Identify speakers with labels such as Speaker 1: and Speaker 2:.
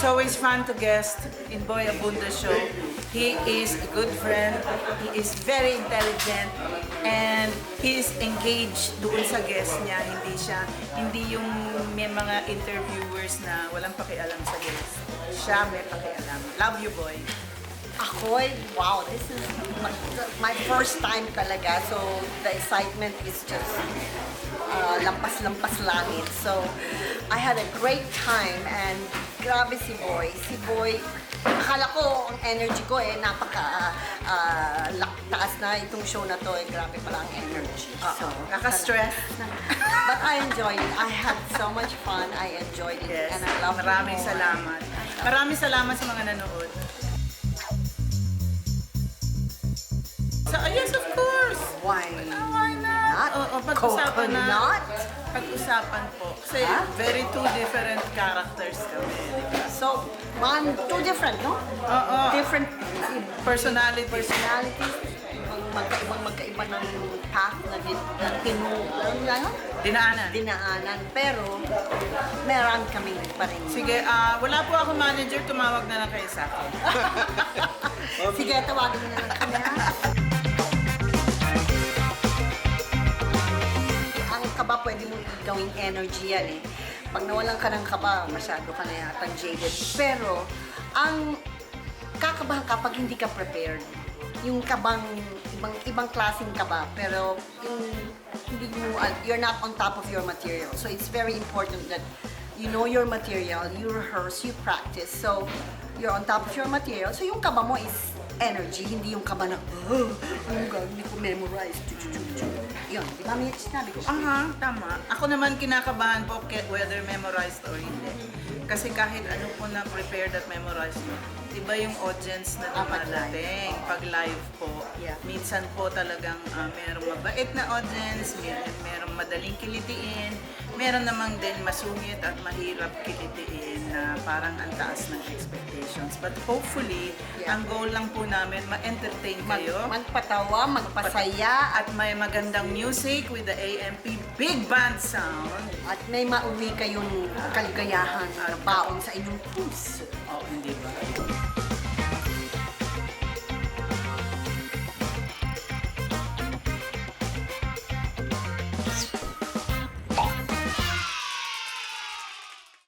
Speaker 1: It's always fun to guest in Boy Abunda show. He is a good friend, he is very intelligent, and he is engaged doon sa guest niya. Hindi yung may mga interviewers na walang pakialam sa guest. Siya may pakialam. Love you, Boy.
Speaker 2: Ako'y, wow, this is my first time talaga. So, the excitement is just lampas-lampas langit. So, I had a great time and grabe si Boy. Si Boy, akala ko ang energy ko taas na itong show na to grabe pala ang energy. So,
Speaker 1: Naka-stress.
Speaker 2: but I enjoyed it. I had so much fun. I enjoyed it.
Speaker 1: Yes.
Speaker 2: And I love you
Speaker 1: Maraming
Speaker 2: more.
Speaker 1: salamat. Maraming salamat sa mga nanood. So, yes, of course.
Speaker 2: Why
Speaker 1: Why not? Oo, pag-usapan na.
Speaker 2: Coconut?
Speaker 1: Pag-usapan po. Kasi very two different characters kami. Di ba?
Speaker 2: So, two different, no?
Speaker 1: Oo.
Speaker 2: Different
Speaker 1: Personality.
Speaker 2: personalities, magkaiba ng path na dinaanan. Pero, meron kaming pa rin.
Speaker 1: Sige, wala po ako manager, tumawag na lang kayo sa akin.
Speaker 2: Sige, tawagin mo na lang kami, ha? Ang kaba pwede mong gawing energy yan eh. Pag nawalan ka ng kaba, masyado ka na yatang jaded. Pero, ang kakabahan ka pag hindi ka prepared. Yung kabang, ibang klaseng kaba, pero yung hindi mo, you're not on top of your material. So, it's very important that you know your material, you rehearse, you practice. So, you're on top of your material. So, yung kaba mo is energy, hindi yung kaba na, hindi ko memorize. Yun, di ba? May sinabi ko.
Speaker 1: Aha, tama. Ako naman kinakabahan po whether memorized or hindi. Kasi kahit ano po na prepared at memorized mo, iba yung audience na dumadating pag live po.
Speaker 2: Yeah.
Speaker 1: Minsan po talagang merong mabait na audience, merong madaling kilitiin, meron namang din masungit at mahirap kilitiin na parang ang taas ng expectations. But hopefully, ang goal lang po namin, ma-entertain kayo.
Speaker 2: Magpatawa, magpasaya,
Speaker 1: At may magandang music with the AMP Big Band Sound.
Speaker 2: at may mauwi kayong kaligayahan na baon sa inyong puso.
Speaker 1: Oh, hindi ba?